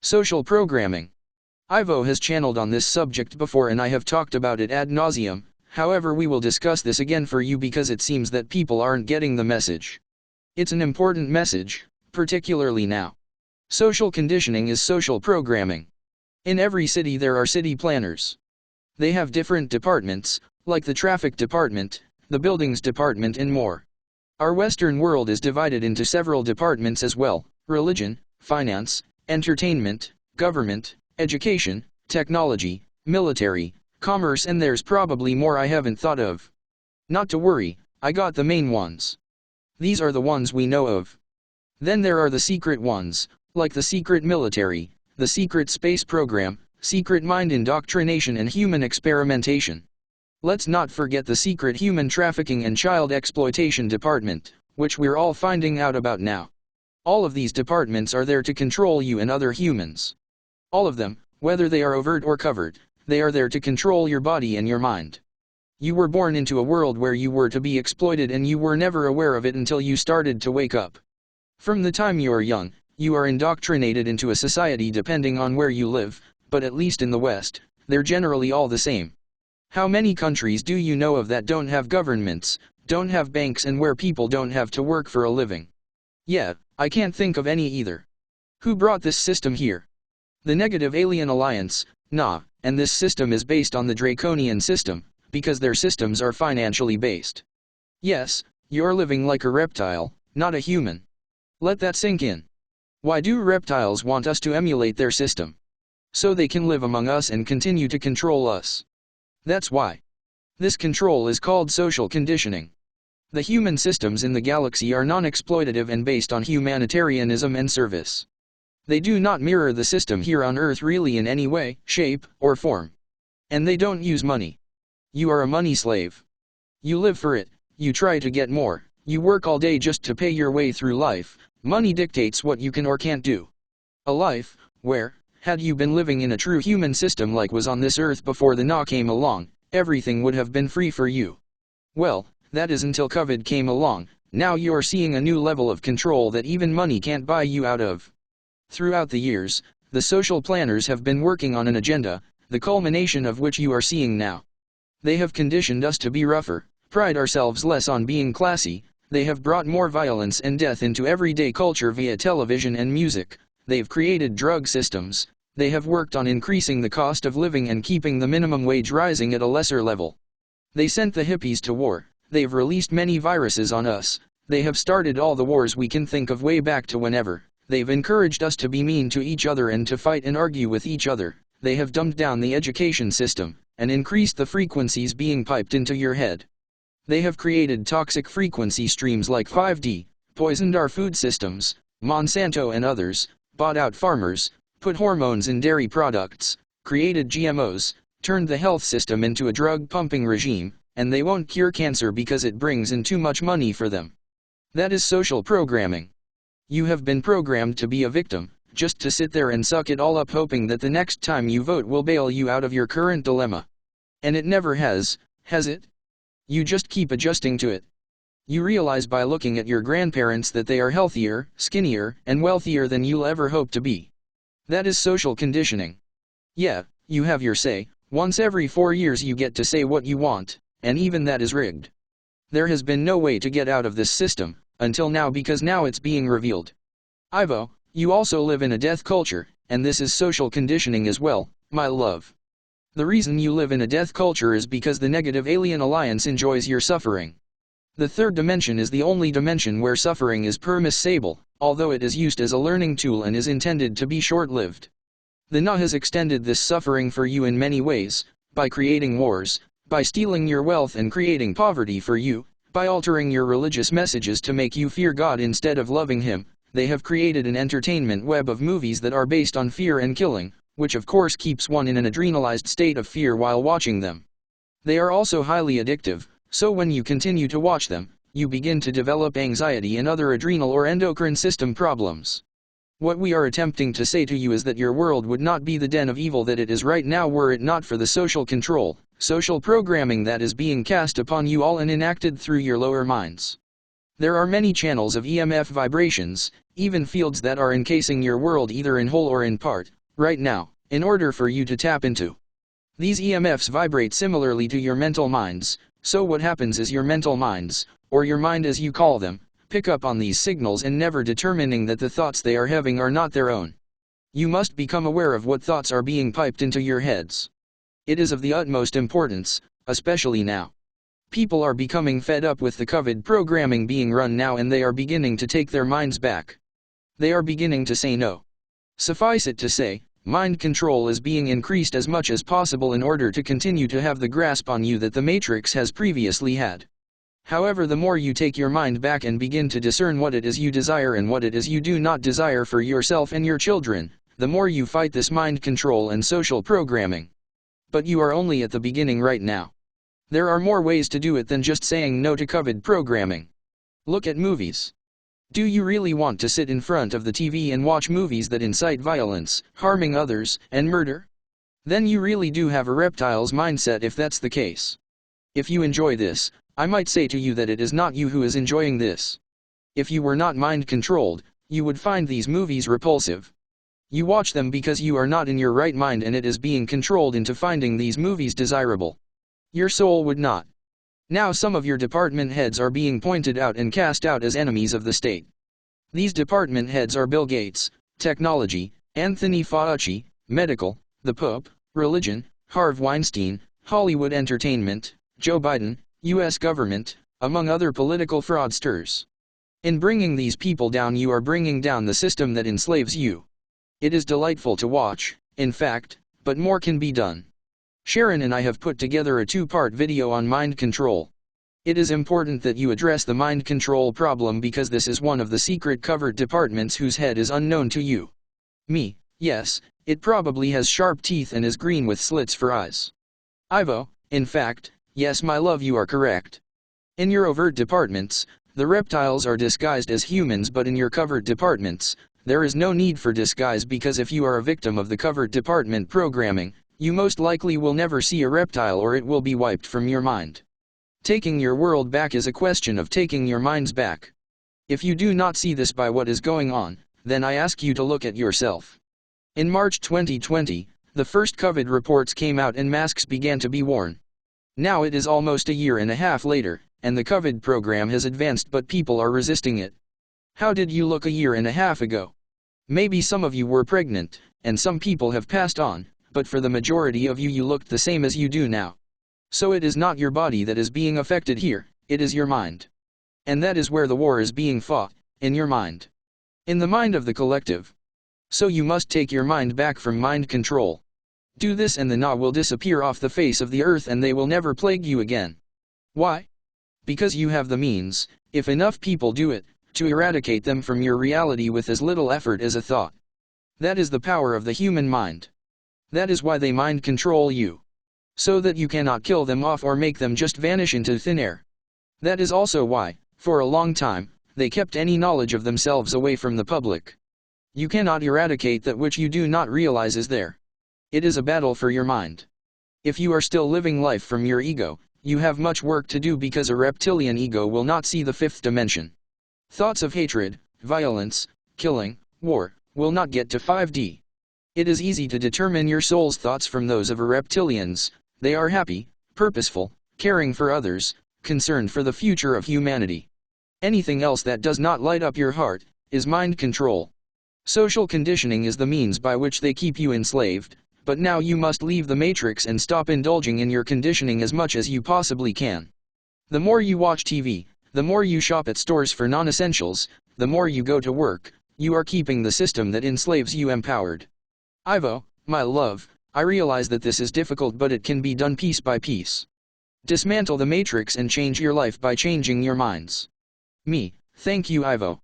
Social programming. Ivo has channeled on this subject before and I have talked about it ad nauseum, however we will discuss this again for you because it seems that people aren't getting the message. It's an important message, particularly now. Social conditioning is social programming. In every city there are city planners. They have different departments, like the traffic department, the buildings department and more. Our Western world is divided into several departments as well: religion, finance, entertainment, government, education, technology, military, commerce, and there's probably more I haven't thought of. Not to worry, I got the main ones. These are the ones we know of. Then there are the secret ones, like the secret military, the secret space program, secret mind indoctrination and human experimentation. Let's not forget the secret human trafficking and child exploitation department, which we're all finding out about now. All of these departments are there to control you and other humans. All of them, whether they are overt or covert, they are there to control your body and your mind. You were born into a world where you were to be exploited and you were never aware of it until you started to wake up. From the time you are young, you are indoctrinated into a society depending on where you live, but at least in the West, they're generally all the same. How many countries do you know of that don't have governments, don't have banks, and where people don't have to work for a living? Yeah, I can't think of any either. Who brought this system here? The negative alien alliance, nah, and this system is based on the draconian system, because their systems are financially based. Yes, you're living like a reptile, not a human. Let that sink in. Why do reptiles want us to emulate their system? So they can live among us and continue to control us. That's why. This control is called social conditioning. The human systems in the galaxy are non-exploitative and based on humanitarianism and service. They do not mirror the system here on Earth really in any way, shape, or form. And they don't use money. You are a money slave. You live for it, you try to get more, you work all day just to pay your way through life. Money dictates what you can or can't do. A life, where, had you been living in a true human system like was on this Earth before the NA came along, everything would have been free for you. Well, that is until COVID came along. Now you're seeing a new level of control that even money can't buy you out of. Throughout the years, the social planners have been working on an agenda, the culmination of which you are seeing now. They have conditioned us to be rougher, pride ourselves less on being classy. They have brought more violence and death into everyday culture via television and music. They've created drug systems. They have worked on increasing the cost of living and keeping the minimum wage rising at a lesser level. They sent the hippies to war. They've released many viruses on us. They have started all the wars we can think of way back to whenever. They've encouraged us to be mean to each other and to fight and argue with each other. They have dumbed down the education system, and increased the frequencies being piped into your head. They have created toxic frequency streams like 5D, poisoned our food systems, Monsanto and others, bought out farmers, put hormones in dairy products, created GMOs, turned the health system into a drug-pumping regime, and they won't cure cancer because it brings in too much money for them. That is social programming. You have been programmed to be a victim, just to sit there and suck it all up hoping that the next time you vote will bail you out of your current dilemma. And it never has it? You just keep adjusting to it. You realize by looking at your grandparents that they are healthier, skinnier, and wealthier than you'll ever hope to be. That is social conditioning. Yeah, you have your say. Once every 4 years you get to say what you want, and even that is rigged. There has been no way to get out of this system, until now, because now it's being revealed. Ivo, you also live in a death culture, and this is social conditioning as well, my love. The reason you live in a death culture is because the negative alien alliance enjoys your suffering. The third dimension is the only dimension where suffering is permissible, although it is used as a learning tool and is intended to be short-lived. The NA has extended this suffering for you in many ways, by creating wars, by stealing your wealth and creating poverty for you, by altering your religious messages to make you fear God instead of loving Him. They have created an entertainment web of movies that are based on fear and killing, which of course keeps one in an adrenalized state of fear while watching them. They are also highly addictive, so when you continue to watch them, you begin to develop anxiety and other adrenal or endocrine system problems. What we are attempting to say to you is that your world would not be the den of evil that it is right now were it not for the social control, social programming that is being cast upon you all and enacted through your lower minds. There are many channels of EMF vibrations, even fields that are encasing your world either in whole or in part, right now, in order for you to tap into. These EMFs vibrate similarly to your mental minds, so what happens is your mental minds, or your mind as you call them, pick up on these signals and never determining that the thoughts they are having are not their own. You must become aware of what thoughts are being piped into your heads. It is of the utmost importance, especially now. People are becoming fed up with the COVID programming being run now and they are beginning to take their minds back. They are beginning to say no. Suffice it to say, mind control is being increased as much as possible in order to continue to have the grasp on you that the Matrix has previously had. However, the more you take your mind back and begin to discern what it is you desire and what it is you do not desire for yourself and your children, the more you fight this mind control and social programming. But you are only at the beginning right now. There are more ways to do it than just saying no to COVID programming. Look at movies. Do you really want to sit in front of the TV and watch movies that incite violence, harming others, and murder? Then you really do have a reptile's mindset if that's the case. If you enjoy this, I might say to you that it is not you who is enjoying this. If you were not mind controlled, you would find these movies repulsive. You watch them because you are not in your right mind and it is being controlled into finding these movies desirable. Your soul would not. Now some of your department heads are being pointed out and cast out as enemies of the state. These department heads are Bill Gates, Technology, Anthony Fauci, Medical, the Pope, Religion, Harvey Weinstein, Hollywood Entertainment, Joe Biden, U.S. Government, among other political fraudsters. In bringing these people down, you are bringing down the system that enslaves you. It is delightful to watch, in fact, but more can be done. Sharon and I have put together a 2-part video on mind control. It is important that you address the mind control problem because this is one of the secret covert departments whose head is unknown to you. Me, yes, it probably has sharp teeth and is green with slits for eyes. Ivo, in fact, yes my love, you are correct. In your overt departments, the reptiles are disguised as humans, but in your covert departments, there is no need for disguise because if you are a victim of the covert department programming, you most likely will never see a reptile or it will be wiped from your mind. Taking your world back is a question of taking your minds back. If you do not see this by what is going on, then I ask you to look at yourself. In March 2020, the first COVID reports came out and masks began to be worn. Now it is almost a year and a half later, and the COVID program has advanced but people are resisting it. How did you look a year and a half ago? Maybe some of you were pregnant, and some people have passed on, but for the majority of you looked the same as you do now. So it is not your body that is being affected here, it is your mind. And that is where the war is being fought, in your mind. In the mind of the collective. So you must take your mind back from mind control. Do this and the Na will disappear off the face of the earth and they will never plague you again. Why? Because you have the means, if enough people do it, to eradicate them from your reality with as little effort as a thought. That is the power of the human mind. That is why they mind control you. So that you cannot kill them off or make them just vanish into thin air. That is also why, for a long time, they kept any knowledge of themselves away from the public. You cannot eradicate that which you do not realize is there. It is a battle for your mind. If you are still living life from your ego, you have much work to do because a reptilian ego will not see the 5th dimension. Thoughts of hatred, violence, killing, war, will not get to 5D. It is easy to determine your soul's thoughts from those of a reptilian's. They are happy, purposeful, caring for others, concerned for the future of humanity. Anything else that does not light up your heart, is mind control. Social conditioning is the means by which they keep you enslaved, but now you must leave the matrix and stop indulging in your conditioning as much as you possibly can. The more you watch TV, the more you shop at stores for non-essentials, the more you go to work, you are keeping the system that enslaves you empowered. Ivo, my love, I realize that this is difficult but it can be done piece by piece. Dismantle the matrix and change your life by changing your minds. Me, thank you Ivo.